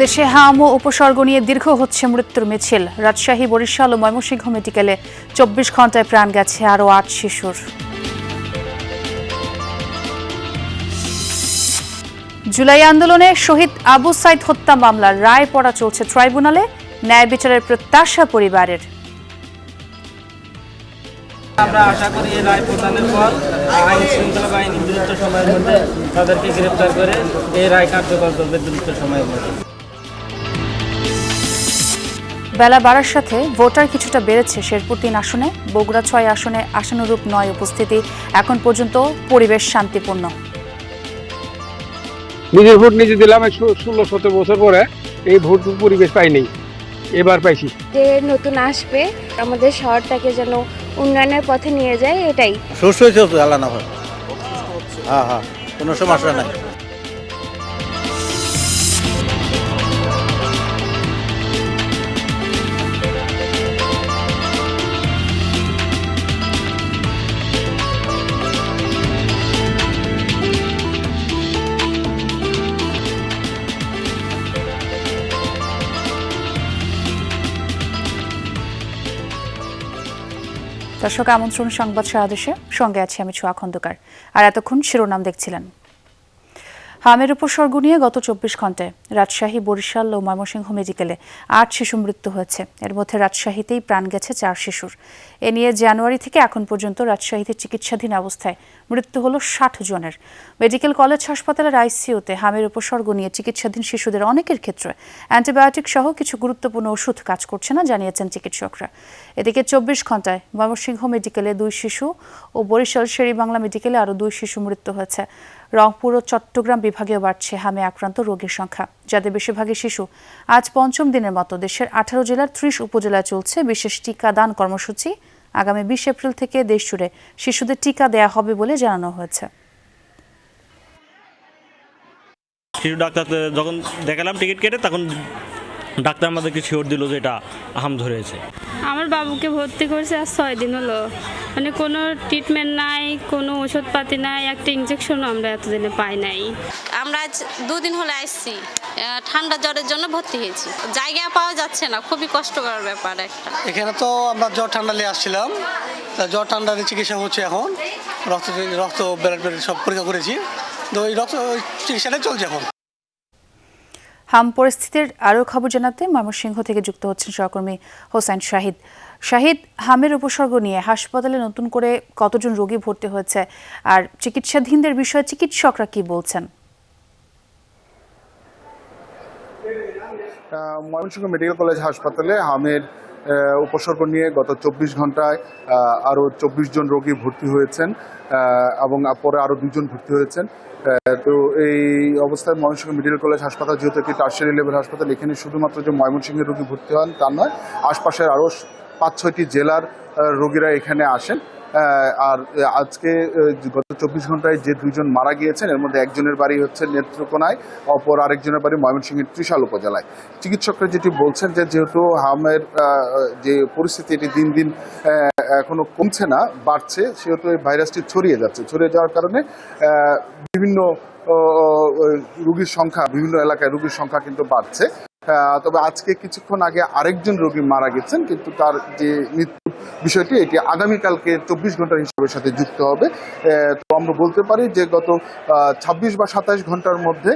দেশে হাম ও উপসর্গ নিয়ে দীর্ঘ হচ্ছে মৃত্যুর মিছিল। রাজশাহী, বরিশাল ও ময়মনসিংহ মেডিকেলে 24 ঘন্টায় প্রাণ গেছে আরও 8 শিশুর। জুলাই আন্দোলনে শহীদ আবু সাইদ হত্যা মামলার রায় পড়া চলছে ট্রাইব্যুনালে। ন্যায় বিচারের প্রত্যাশা পরিবারের। আমরা আশা করি এই রায় প্রদানের পর আইন শৃঙ্খলা বাহিনী দ্রুত সময়ের মধ্যে তাদেরকে গ্রেপ্তার করে এই রায় কার্যকর করবে দ্রুত সময়ের মধ্যে। বেলা বাড়ার সাথে ভোটার কিছুটা বেড়েছে শেরপুর 3 আসনে। বগুড়া 6 আসনে আশানুরূপ 9 উপস্থিতি। এখন পর্যন্ত পরিবেশ শান্তিপূর্ণ। নিজের ভোট নিজে দিলাম 16-17 বছর পরে এই ভোট পরিবেশ পাইনি, এবার পাইছি। যে নতুন আসবে আমাদের শহরটাকে যেন উন্নয়নের পথে নিয়ে যায়, এটাই। সুস্থ হচ্ছে আল্লাহ না হয়। হ্যাঁ, কোনো সমস্যা নাই। দর্শক, আমন্ত্রণ সংবাদ সারাদেশে, সঙ্গে আছি আমি ছোয়া খন্দকার। আর এতক্ষণ শিরোনাম দেখছিলেন। হামের উপসর্গ নিয়ে গত 24 ঘন্টায় রাজশাহী, বরিশাল ও ময়মনসিংহ মেডিকেলে 8 শিশু মৃত্যু হয়েছে। এর মধ্যে রাজশাহীতেই প্রাণ গেছে 4 শিশুর। এ নিয়ে জানুয়ারি থেকে এখন পর্যন্ত রাজশাহীতে চিকিৎসাধীন অবস্থায় মৃত্যু হলো 60 জনের। মেডিকেল কলেজ হাসপাতালের আইসিইউতে হামের উপসর্গ নিয়ে চিকিৎসাধীন শিশুদের অনেকের ক্ষেত্রে অ্যান্টিবায়োটিক সহ কিছু গুরুত্বপূর্ণ ওষুধ কাজ করছে না, জানিয়েছেন চিকিৎসকরা। এদিকে 24 ঘন্টায় ময়মনসিংহ মেডিকেলে 2 শিশু ও বরিশাল শের-ই-বাংলা মেডিকেলে আরও 2 শিশু মৃত্যু হয়েছে। রংপুর ও চট্টগ্রাম বিভাগেও বাড়ছে হামে আক্রান্ত রোগীর সংখ্যা, যাদের বেশিরভাগই শিশু। আজ পঞ্চম দিনের মতো দেশের 18 জেলার 30 উপজেলায় চলছে বিশেষ টিকাদান কর্মসূচি। আগামী 20 এপ্রিল থেকে দেশ জুড়ে শিশুদের টিকা দেয়া হবে বলে জানানো হয়েছে। শিশু ডাক্তার যখন দেখালাম টিকিট কেটে, তখন ডাক্তার আমাদেরকে শিওর দিল যে এটা হাম ধরেছে। আমার বাবুকে ভর্তি করেছে আজ 6 দিন হলো, মানে কোনো ট্রিটমেন্ট নাই, কোনো ওষুধপাতি নাই, একটা ইনজেকশনও আমরা এতদিনে পাই নাই। আমরা আজ 2 দিন হলে আসছি, ঠান্ডা জ্বরের জন্য ভর্তি হয়েছি। জায়গা পাওয়া যাচ্ছে না, খুবই কষ্টকর ব্যাপার একটা। এখানে তো আমরা জ্বর ঠান্ডা নিয়ে আসছিলাম, জ্বর ঠান্ডার চিকিৎসা হচ্ছে এখন। রক্ত ব্লাড সব পরীক্ষা করেছি, তো ওই রক্ত চিকিৎসাটাই চলছে এখন। হাম পরিস্থিতির আরও খবর জানাতে ময়মনসিংহ থেকে যুক্ত হচ্ছেন সহকর্মী হোসেন শাহিদ। শাহিদ, হামের উপসর্গ নিয়ে হাসপাতালে নতুন করে কতজন রোগী ভর্তি হয়েছে, আর চিকিৎসাধীনদের বিষয়ে চিকিৎসকরা কি বলছেন? ময়মনসিংহ মেডিকেল কলেজ হাসপাতালে হামের উপসর্গ নিয়ে গত 24 ঘন্টায় আরও 24 জন রোগী ভর্তি হয়েছেন এবং পরে আরও 2 জন ভর্তি হয়েছেন। তো এই অবস্থায় ময়মনসিংহ মেডিকেল কলেজ হাসপাতাল যেহেতু একটি টার্সিয়ারি লেভেল হাসপাতাল, এখানে শুধুমাত্র যে ময়মনসিংহের রোগী ভর্তি হন তা নয়, আশপাশের আরও 5-6টি জেলার রোগীরা এখানে আসেন। আর আজকে গত 24 ঘন্টায় যে 2 জন মারা গিয়েছেন, এর মধ্যে একজনের বাড়ি হচ্ছে নেত্রকোনায়, অপর আরেকজনের বাড়ি ময়মনসিংহের ত্রিশাল উপজেলায়। চিকিৎসকরা যেটি বলছেন যে যেহেতু হামের যে পরিস্থিতি এটি দিন দিন এখনো কমছে না, বাড়ছে, সেহেতু এই ভাইরাসটি ছড়িয়ে যাচ্ছে। ছড়িয়ে যাওয়ার কারণে বিভিন্ন রোগীর সংখ্যা, বিভিন্ন এলাকায় রোগীর সংখ্যা কিন্তু বাড়ছে। তবে আজকে কিছুক্ষণ আগে আরেকজন রোগী মারা গেছেন, কিন্তু তার যে মৃত্যু বিষয়টি এটি আগামীকালকে 24 ঘন্টার হিসাবের সাথে যুক্ত হবে। তো আমরা বলতে পারি যে গত 26 বা 27 ঘন্টার মধ্যে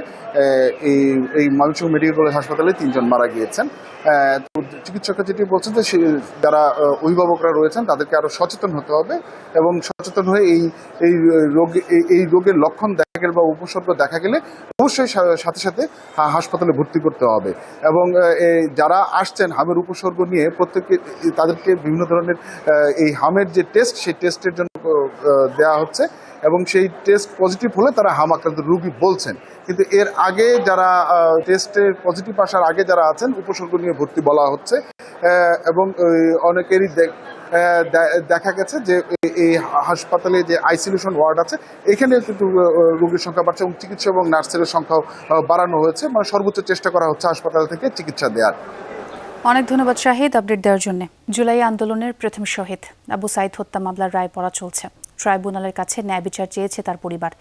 এই ময়মনসিংহ মেডিকেল কলেজ হাসপাতালে 3 জন মারা গিয়েছেন। তো চিকিৎসকরা যেটি বলছেন যে যারা অভিভাবকরা রয়েছেন তাদেরকে আরও সচেতন হতে হবে এবং সচেতন হয়ে এই রোগের লক্ষণ দেখা গেলে বা উপসর্গ দেখা গেলে অবশ্যই সাথে সাথে হাসপাতালে ভর্তি করতে হবে। এবং যারা আসছেন হামের উপসর্গ নিয়ে, প্রত্যেককে তাদেরকে বিভিন্ন ধরনের এই হামের যে টেস্ট, সেই টেস্টের জন্য দেওয়া হচ্ছে এবং সেই টেস্ট পজিটিভ হলে তারা হাম আক্রান্ত রোগী বলছেন। কিন্তু এর আগে যারা টেস্টের পজিটিভ আসার আগে যারা আছেন, উপসর্গ নিয়ে ভর্তি বলা হচ্ছে এবং অনেকেরই দেখা গেছে যে এই হাসপাতালে যে আইসোলেশন ওয়ার্ড আছে, এখানে কিন্তু রোগীর সংখ্যা বাড়ছে এবং চিকিৎসক এবং নার্সের সংখ্যাও বাড়ানো হয়েছে। মানে সর্বোচ্চ চেষ্টা করা হচ্ছে হাসপাতাল থেকে চিকিৎসা দেওয়ার। অনেক ধন্যবাদ শাহিদ আপডেট দেওয়ার জন্য। জুলাই আন্দোলনের প্রথম শহীদ আবু সাইদ হত্যা মামলার রায় পড়া চলছে। ট্রাইব্যুনালের কাছে ন্যায় বিচার চেয়েছে তার পরিবার।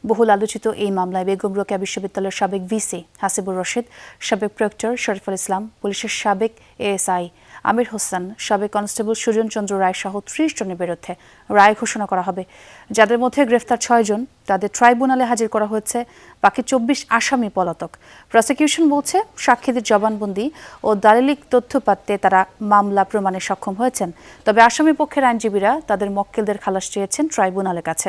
বহুল আলোচিত এই মামলায় বেগম রোকেয়া বিশ্ববিদ্যালয়ের সাবেক ভিসি হাসিবুর রশিদ, সাবেক প্রক্টর শরীফুল ইসলাম, পুলিশের সাবেক এএসআই আমির হোসেন, সাবেক কনস্টেবল সুজন চন্দ্র রায় সহ 30 জনের বিরুদ্ধে রায় ঘোষণা করা হবে। যাদের মধ্যে গ্রেফতার 6 জন, তাদের ট্রাইব্যুনালে হাজির করা হয়েছে। বাকি 24 আসামি পলাতক। প্রসিকিউশন বলছে সাক্ষীদের জবানবন্দি ও দালিলিক তথ্যপাত্রে তারা মামলা প্রমাণে সক্ষম হয়েছেন। তবে আসামি পক্ষের আইনজীবীরা তাদের মক্কেলদের খালাস চেয়েছেন ট্রাইব্যুনালের কাছে।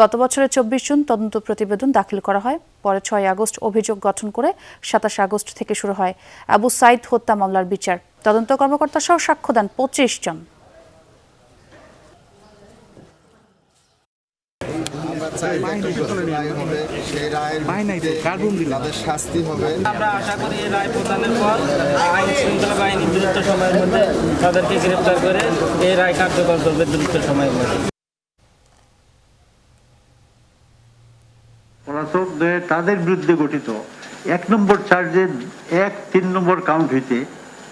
গত বছরের 24 জুন তদন্ত প্রতিবেদন দাখিল করা হয়। পরে 6 আগস্ট অভিযোগ গঠন করে 27 আগস্ট থেকে শুরু হয় আবু সাইদ হত্যা মামলার বিচার। তদন্ত কর্মকর্তা সহ সাক্ষ্য দেন 25 জন। শাস্তি হবে। আমরা আশা করি এই রায় প্রদানের পর আইন শৃঙ্খলা বাহিনী দ্রুত সময়ের মধ্যে তাদেরকে গ্রেপ্তার করে এই রায় কার্যকর করবে দ্রুত সময়ের মধ্যে। পলাতকদের তাদের বিরুদ্ধে গঠিত 1 নম্বর চার্জের 1-3 নম্বর কাউন্ট হইতে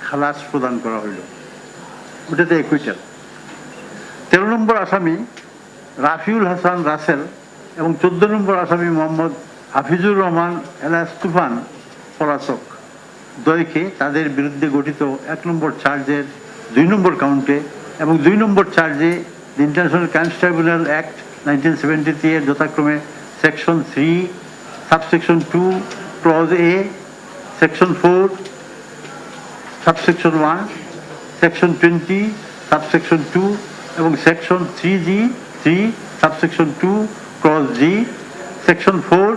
খালাস প্রদান করা হইল, ওটাতে একুইটাল। 13 নম্বর আসামি রাফিউল হাসান রাসেল এবং 14 নম্বর আসামি মোহাম্মদ হাফিজুর রহমান এলাস তুফান পলাতক দ্বয়কে তাদের বিরুদ্ধে গঠিত 1 নম্বর চার্জের 2 নম্বর কাউন্টে এবং 2 নম্বর চার্জে ইন্টারন্যাশনাল ক্রাইমস ট্রাইব্যুনাল অ্যাক্ট 1973 এর যথাক্রমে section 3 subsection 2 clause A, section 4 subsection 1, section 20 subsection 2 এবং section 3G 3 subsection 2 clause G, section 4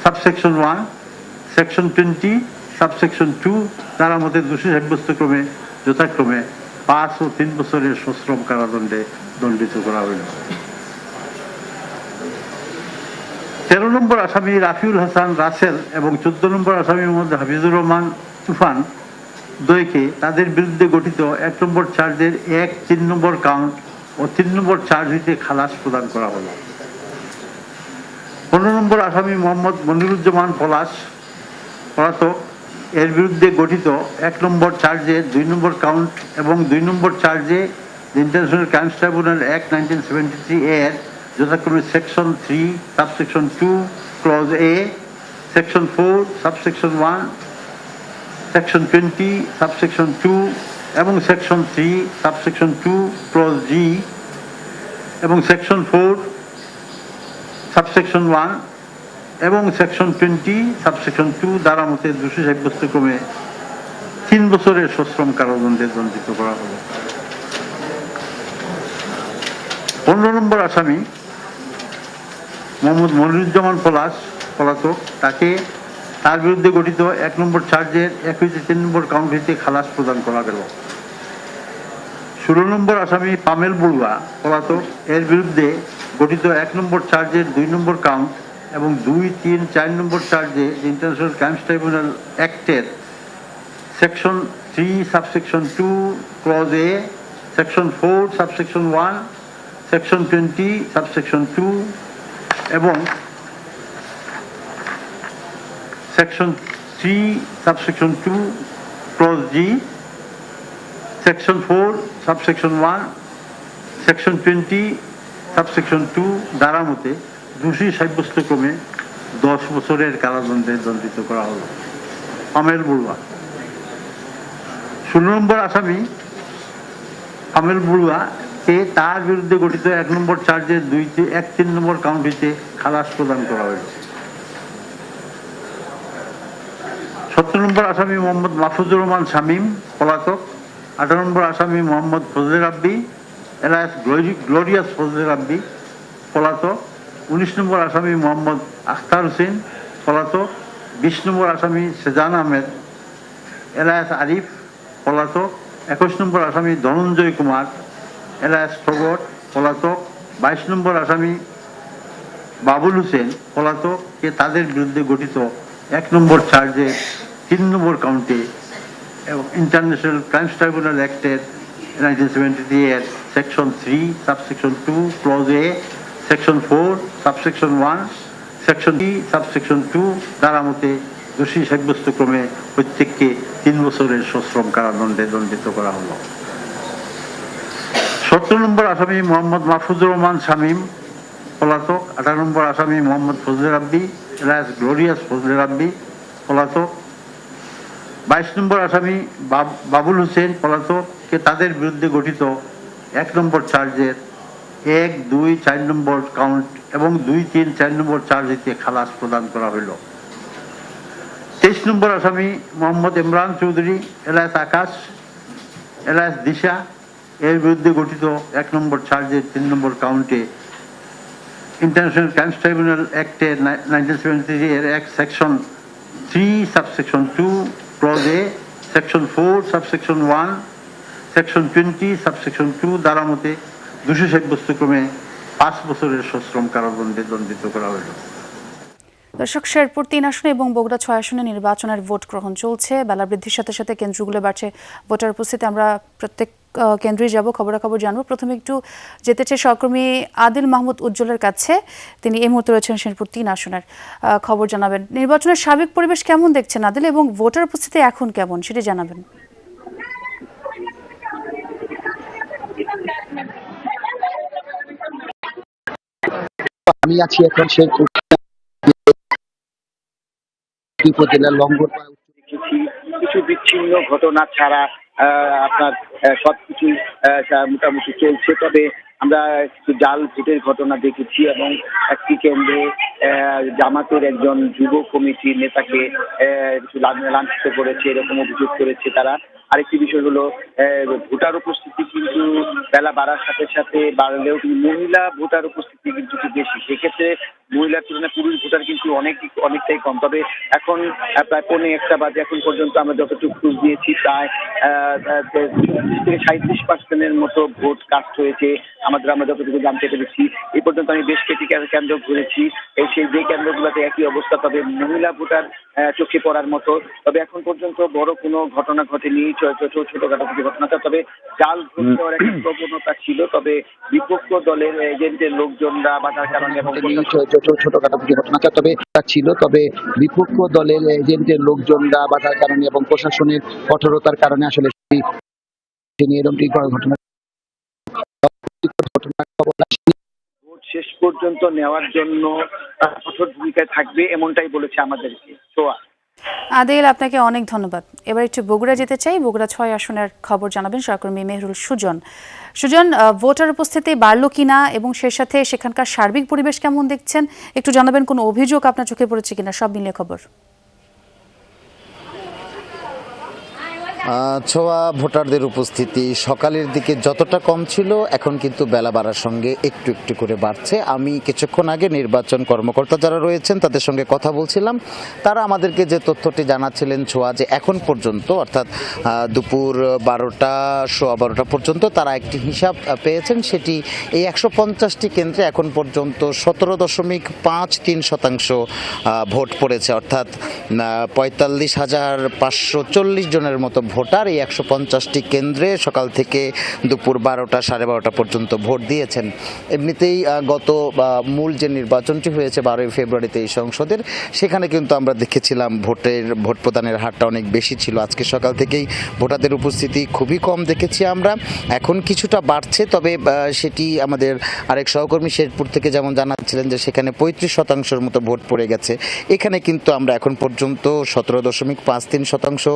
subsection 1, section 20 subsection 2 তার মধ্যে দোষী সাব্যস্ত ক্রমে যথাক্রমে 5 ও 3 বছরের সশ্রম কারাদণ্ডে দণ্ডিত করা হইল। 13 নম্বর আসামি রাফিউল হাসান রাসেল এবং 14 নম্বর আসামি মোহাম্মদ হাফিজুর রহমান তুফান দ্বয়কে তাদের বিরুদ্ধে গঠিত 1 নম্বর চার্জের 1-3 নম্বর কাউন্ট ও 3 নম্বর চার্জ হইতে খালাস প্রদান করা হলো। 15 নম্বর আসামি মোহাম্মদ মনিরুজ্জামান পলাতক এর বিরুদ্ধে গঠিত 1 নম্বর চার্জে 2 নম্বর কাউন্ট এবং 2 নম্বর চার্জে ইন্টারন্যাশনাল ক্রাইমস ট্রাইব্যুনাল অ্যাক্ট 1973 এর যথাক্রমে section 3 subsection 2 clause A, section 4 subsection 1, section 20 subsection 2 এবং সেকশন 3 সাবসেকশন 2 ক্লজ জি এবং সেকশন 4 সাবসেকশন 1 এবং সেকশন 20 সাবসেকশন 2 দ্বারা মতে দোষী সাব্যস্ত ক্রমে 3 বছরের সশ্রম কারাদণ্ডে দণ্ডিত করা হলো। 15 নম্বর আসামি মোহাম্মদ মনিরুজ্জামান পলাতক তাকে তার বিরুদ্ধে গঠিত 1 নম্বর চার্জের 1-3 নম্বর কাউন্ট হইতে খালাস প্রদান করা গেল। 16 নম্বর আসামি পামেল বড়ুয়া পলাতক এর বিরুদ্ধে গঠিত 1 নম্বর চার্জের 2 নম্বর কাউন্ট এবং 2, 3, 4 নম্বর চার্জে ইন্টারন্যাশনাল ক্রাইমস ট্রাইব্যুনাল অ্যাক্টের section 3 subsection 2 clause A, section 4 subsection 1, section 20 subsection 2 এবং section 3 subsection 2 clause G, section 4 subsection 1, section 20 subsection 2 দ্বারা মতে দোষী সাব্যস্ত ক্রমে 10 বছরের কারাদণ্ডে দণ্ডিত করা হলো। আমেল বড়ুয়া 16 নম্বর আসামি আমেল বড়ুয়া কে তার বিরুদ্ধে গঠিত 1 নম্বর চার্জের 1-3 নম্বর কাউন্ট হইতে খালাস প্রদান করা হয়েছে। 17 নম্বর আসামি মোহাম্মদ মাহফুজুর রহমান শামীম পলাতক, 18 নম্বর আসামি মোহাম্মদ ফজলে রাব্বি এলাস গ্লোরিয়াস ফজলে রাব্বি পলাতক, 19 নম্বর আসামি মোহাম্মদ আখতার হোসেন পলাতক, 20 নম্বর আসামি সেজান আহমেদ এলাস আরিফ পলাতক, 21 নম্বর আসামি ধনঞ্জয় কুমার এলাস ফগট পলাতক, 22 নম্বর আসামি বাবুল হোসেন পলাতক কে তাদের বিরুদ্ধে গঠিত 1 নম্বর চার্জে 3 নম্বর কাউন্টে এবং ইন্টারন্যাশনাল ক্রাইমস ট্রাইব্যুনাল অ্যাক্টের 1973 এর section 3 subsection 2 clause A, section 4 subsection 1, section 3 subsection 2 দ্বারা মতে দোষী সাব্যস্ত ক্রমে প্রত্যেককে 3 বছরের সশ্রম কারাদণ্ডে দণ্ডিত করা হলো। 17 নম্বর আসামি মোহাম্মদ মাহফুজুর রহমান শামীম পলাতক। 18 নম্বর আসামি মোহাম্মদ ফজলে রাব্বি এলাস গ্লোরিয়াস ফজলে রাব্বি পলাতক। 22 নম্বর আসামি বাবুল হোসেন পলাতককে তাদের বিরুদ্ধে গঠিত 1 নম্বর চার্জের 1, 2, 4 নম্বর কাউন্ট এবং 2, 3, 4 নম্বর চার্জে খালাস প্রদান করা হইল। 23 নম্বর আসামি মোহাম্মদ ইমরান চৌধুরী এলাস আকাশ এলাস দিশা এর বিরুদ্ধে গঠিত 1 নম্বর চার্জের 3 নম্বর কাউন্টে ইন্টারন্যাশনাল ক্রাইমস ট্রাইব্যুনাল অ্যাক্টে 1973 এর এক section 3 subsection 2 clause A, section 4 subsection 1, section 20 subsection 2 দ্বারা মতে দোষী সাব্যস্তক্রমে 5 বছরের সশ্রম কারাদণ্ডে দণ্ডিত করা হইল। দর্শক, শেরপুর 3 আসনে এবং বগুড়া 6 আসনে নির্বাচনের ভোট গ্রহণ চলছে। বেলা বৃদ্ধির সাথে সাথে কেন্দ্রগুলো বাড়ছে ভোটার উপস্থিতি। আমরা প্রত্যেক কেন্দ্রেই যাব, খবরাখবর জানবো। প্রথমে একটু যেতে চাই সহকর্মী আদিল মাহমুদ উজ্জ্বলের কাছে। তিনি এই মুহূর্তে রয়েছেন শেরপুর 3 আসনের। খবর জানাবেন, নির্বাচনের সার্বিক পরিবেশ কেমন দেখছেন আদিল, এবং ভোটার উপস্থিতি এখন কেমন সেটি জানাবেন। আমি আছি এখন শেরপুর উপজেলার লঙ্গরপাড়া। কিছু বিচ্ছিন্ন ঘটনা ছাড়া আপনার সবকিছু মোটামুটি চলছে। তবে আমরা কিছু জাল ভোটের ঘটনা দেখেছি এবং একটি কেন্দ্রে জামাতের একজন যুব কমিটির নেতাকে লাঞ্ছিত করেছে এরকম অভিযোগ করেছে তারা। আরেকটি বিষয় হলো ভোটার উপস্থিতি কিন্তু বেলা বাড়ার সাথে সাথে বাড়লেও মহিলা ভোটার উপস্থিতি কিন্তু একটু বেশি। সেক্ষেত্রে মহিলার তুলনায় পুরুষ ভোটার কিন্তু অনেকটাই কম। তবে এখন প্রায় 1:45 বাজে, এখন পর্যন্ত আমরা যতটুকু খোঁজ দিয়েছি প্রায় 37% মতো ভোট কাস্ট হয়েছে আমরা যতটুকু জানতে পেরেছি। এই পর্যন্ত আমি বেশ কিছু কেন্দ্র ঘুরেছি, সেই যে কেন্দ্রগুলোতে একই অবস্থা, তবে মহিলা ভোটার চোখে পড়ার মতো। তবে এখন পর্যন্ত বড় কোনো ঘটনা ঘটেনি, ছোটখাটো কিছু ঘটনা। তবে জাল ভোট দেওয়ার একটা প্রবণতা ছিল, তবে বিপক্ষ দলের এজেন্টের লোকজনরা বাধার কারণে ছোটখাটো কিছু ঘটনা ছিল, তবে বিপক্ষ দলের এজেন্টের লোকজনরা বাধার কারণে এবং প্রশাসনের কঠোরতার কারণে আসলে এরকম ঘটনা ভোট শেষ পর্যন্ত নেওয়ার জন্য কঠোর ভূমিকায় থাকবে এমনটাই বলেছে আমাদেরকে। আদিল, আপনাকে অনেক ধন্যবাদ। এবার একটু বগুড়া যেতে চাই। বগুড়া 6 আসনের খবর জানাবেন সহকর্মী মেহরুল সুজন। সুজন, ভোটার উপস্থিতি বাড়লো কিনা এবং সেই সাথে সেখানকার সার্বিক পরিবেশ কেমন দেখছেন একটু জানাবেন। কোনো অভিযোগ আপনার চোখে পড়েছে কিনা, সব মিলিয়ে খবর। ছোয়া ভোটারদের উপস্থিতি সকালের দিকে যতটা কম ছিল এখন কিন্তু বেলা বাড়ার সঙ্গে একটু একটু করে বাড়ছে। আমি কিছুক্ষণ আগে নির্বাচন কর্মকর্তা যারা রয়েছেন তাদের সঙ্গে কথা বলছিলাম। তারা আমাদেরকে যে তথ্যটি জানাচ্ছিলেন ছোয়া, যে এখন পর্যন্ত অর্থাৎ দুপুর 12টা, সোয়া 12টা পর্যন্ত তারা একটি হিসাব পেয়েছেন। সেটি এই 150টি কেন্দ্রে এখন পর্যন্ত 17.53% ভোট পড়েছে, অর্থাৎ 45,540 জনের মতো ভোটার এই 150টি কেন্দ্রে সকাল থেকে দুপুর 12টা, সাড়ে 12টা পর্যন্ত ভোট দিয়েছেন। এমনিতেই গত মূল যে নির্বাচনটি হয়েছে 12ই ফেব্রুয়ারিতে এই সংসদের, সেখানে কিন্তু আমরা দেখেছিলাম ভোট প্রদানের হারটা অনেক বেশি ছিল। আজকে সকাল থেকেই ভোটারদের উপস্থিতি খুবই কম দেখেছি আমরা। এখন কিছুটা বাড়ছে, তবে সেটি আমাদের আরেক সহকর্মী শেরপুর থেকে যেমন জানাচ্ছিলেন যে সেখানে 35% মতো ভোট পড়ে গেছে। এখানে কিন্তু আমরা এখন পর্যন্ত 17.53%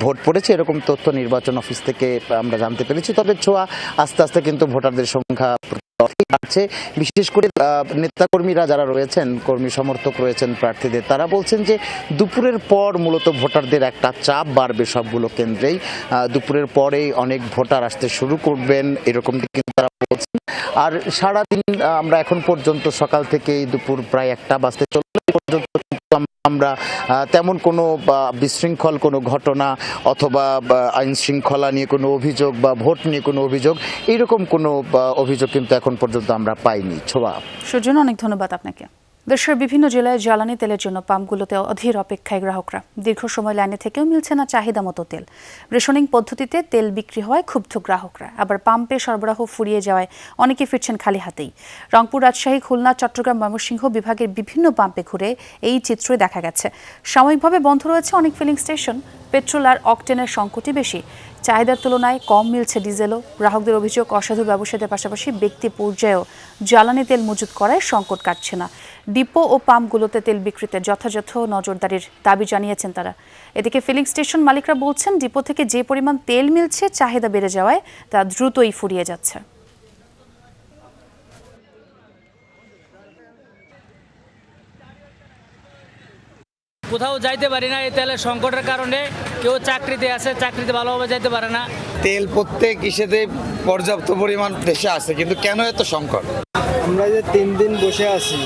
ভোট পড়েছে, এরকম তথ্য নির্বাচন অফিস থেকে আমরা জানতে পেরেছি। তবে ছোঁয়া আস্তে আস্তে কিন্তু ভোটারদের সংখ্যা বাড়ছে। বিশেষ করে নেতাকর্মীরা যারা রয়েছেন, কর্মী সমর্থক রয়েছেন প্রার্থীদের, তারা বলছেন যে দুপুরের পর মূলত ভোটারদের একটা চাপ বাড়বে সবগুলো কেন্দ্রেই। দুপুরের পরেই অনেক ভোটার আসতে শুরু করবেন, এরকমটি কিন্তু তারা বলছেন। আর সারাদিন আমরা এখন পর্যন্ত সকাল থেকেই দুপুর প্রায় 1টা বাজতে চলবে পর্যন্ত আমরা তেমন কোনো বিশৃঙ্খল কোনো ঘটনা অথবা আইন শৃঙ্খলা নিয়ে কোনো অভিযোগ বা ভোট নিয়ে কোনো অভিযোগ, এইরকম কোনো অভিযোগ কিন্তু এখন পর্যন্ত আমরা পাইনি। ছোয়া, সুজন, অনেক ধন্যবাদ আপনাকে। দেশের বিভিন্ন জেলায় জ্বালানি তেলের জন্য পাম্পগুলোতে অধীর অপেক্ষায় গ্রাহকরা। দীর্ঘ সময় লাইনে থেকেও মিলছে না চাহিদা মতো তেল। রেশনিং পদ্ধতিতে তেল বিক্রি হওয়ায় ক্ষুব্ধ গ্রাহকরা, আবার পাম্পে সরবরাহ ফুরিয়ে যাওয়ায় অনেকে ফিরছেন খালি হাতেই। রংপুর, রাজশাহী, খুলনা, চট্টগ্রাম, ময়মনসিংহ বিভাগের বিভিন্ন পাম্পে ঘুরে এই চিত্রই দেখা গেছে। সাময়িকভাবে বন্ধ রয়েছে অনেক ফিলিং স্টেশন। পেট্রোল আর অকটেনের সংকটই বেশি। চাহিদার তুলনায় কম মিলছে ডিজেলও। গ্রাহকদের অভিযোগ, অসাধু ব্যবসায়ীদের পাশাপাশি ব্যক্তি পর্যায়েও জ্বালানি তেল মজুত করায় সংকট কাটছে না। ডিপো ও পাম্পগুলোতে তেল বিক্রিতে যথাযথ নজরদারির দাবি জানিয়েছেন তারা। এদিকে ফিলিং স্টেশন মালিকরা বলছেন, ডিপো থেকে যে পরিমাণ তেল মিলছে চাহিদা বেড়ে যাওয়ায় তা দ্রুতই ফুরিয়ে যাচ্ছে। কোথাও যাইতে পারি না এই তেলের সংকটের কারণে। কেউ চাকরিতে আছে, চাকরিতে ভালোভাবে যাইতে পারে না। তেল প্রত্যেক ইসেতে পর্যাপ্ত পরিমাণ দেশে আছে, কিন্তু কেন এত সংকট? আমরা যে 3 দিন বসে আছি,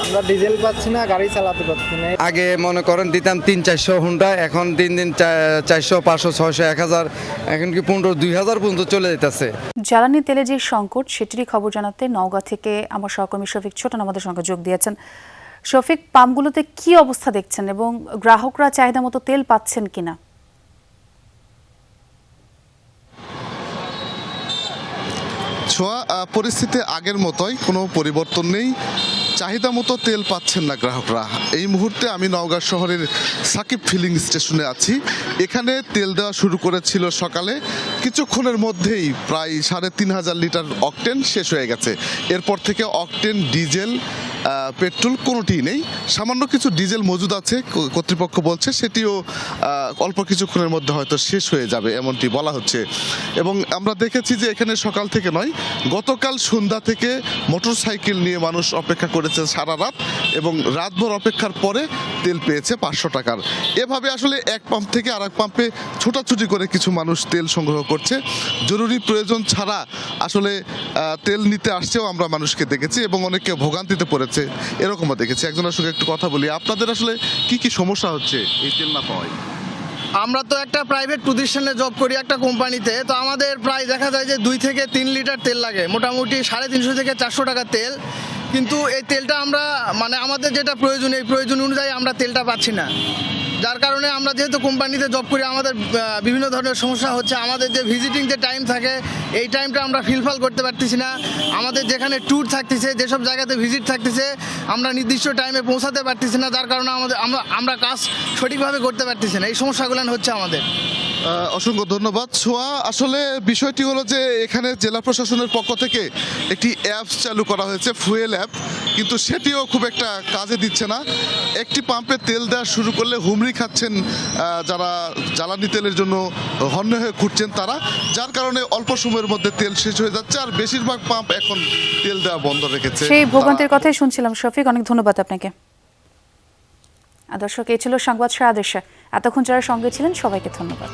আমরা ডিজেল পাচ্ছি না, গাড়ি চালাতে পারছি না। আগে মনে করেন দিতাম 300-400 হুন্ডা, এখন দিন 400, 500, 600, 1000, এখন কি 1500-2000 পর্যন্ত চলে যেতেছে। জ্বালানি তেলে যে সংকট, সেটিরই খবর জানাতে নওগাঁ থেকে আমার সহকর্মী শফিক ছোটন আমাদের সঙ্গে যোগ দিয়েছেন। শফিক, পাম্পগুলোতে কি অবস্থা দেখছেন এবং গ্রাহকরা চাহিদা মতো তেল পাচ্ছেন কিনা? ছোঁয়া, পরিস্থিতি আগের মতোই, কোনো পরিবর্তন নেই। চাহিদা মতো তেল পাচ্ছেন না গ্রাহকরা। এই মুহূর্তে আমি নওগাঁ শহরের সাকিব ফিলিং স্টেশনে আছি। এখানে তেল দেওয়া শুরু করেছিল সকালে, কিছুক্ষণের মধ্যেই প্রায় 3500 লিটার অকটেন শেষ হয়ে গেছে। এরপর থেকে অকটেন, ডিজেল, পেট্রোল কোনোটিই নেই। সামান্য কিছু ডিজেল মজুদ আছে, কর্তৃপক্ষ বলছে সেটিও অল্প কিছুক্ষণের মধ্যে হয়তো শেষ হয়ে যাবে, এমনটি বলা হচ্ছে। এবং আমরা দেখেছি যে এখানে সকাল থেকে নয়, গতকাল সন্ধ্যা থেকে মোটরসাইকেল নিয়ে মানুষ অপেক্ষা করেছে সারা রাত, এবং রাতভর অপেক্ষার পরে তেল পেয়েছে 500 টাকার। এভাবে আসলে এক পাম্প থেকে আরেক পাম্পে ছোটাছুটি করে কিছু মানুষ তেল সংগ্রহ করছে। জরুরি প্রয়োজন ছাড়া আসলে তেল নিতে আসছেও আমরা মানুষকে দেখেছি, এবং অনেকে ভোগান্তিতে পড়েছে এরকমও দেখেছি। একজনের সঙ্গে একটু কথা বলি। আপনাদের আসলে কি কি সমস্যা হচ্ছে এই তেল না পাওয়ায়? আমরা তো একটা প্রাইভেট প্রতিষ্ঠানে জব করি, একটা কোম্পানিতে। তো আমাদের প্রায় দেখা যায় যে 2 থেকে 3 লিটার তেল লাগে, মোটামুটি 350 থেকে 400 টাকা তেল। কিন্তু এই তেলটা আমরা আমাদের যেটা প্রয়োজন, এই প্রয়োজন অনুযায়ী আমরা তেলটা পাচ্ছি না। যার কারণে আমরা যেহেতু কোম্পানিতে জব করি, আমাদের বিভিন্ন ধরনের সমস্যা হচ্ছে। আমাদের যে ভিজিটিং যে টাইম থাকে, এই টাইমটা আমরা ফিলফিল করতে পারতেছি না। আমাদের যেখানে ট্যুর থাকতেছে, যেসব জায়গাতে ভিজিট থাকতেছে, আমরা নির্দিষ্ট টাইমে পৌঁছাতে পারতেছি না। যার কারণে আমরা কাজ সঠিকভাবে করতে পারতেছি না। এই সমস্যাগুলো হচ্ছে আমাদের। অসংখ্য ধন্যবাদ। ছোঁয়া, আসলে বিষয়টি হলো যে এখানে জেলা প্রশাসনের পক্ষ থেকে একটি অ্যাপ চালু করা হয়েছে, ফুয়েল অ্যাপ, কিন্তু সেটিও খুব একটা কাজে দিচ্ছে না। একটি পাম্পে তেল দেওয়া শুরু করলে হুমড়ি খাচ্ছেন যারা জ্বালানি তেলের জন্য হন্যে হয়ে ঘুরছেন তারা, যার কারণে অল্প সময়ের মধ্যে তেল শেষ হয়ে যাচ্ছে, আর বেশিরভাগ পাম্প এখন তেল দেওয়া বন্ধ রেখেছে। সেই ভোগান্তির কথাই শুনছিলাম শফিক, অনেক ধন্যবাদ আপনাকে। দর্শক, এই ছিল সংবাদ সারা দেশে। এতক্ষণ যারা সঙ্গে ছিলেন সবাইকে ধন্যবাদ।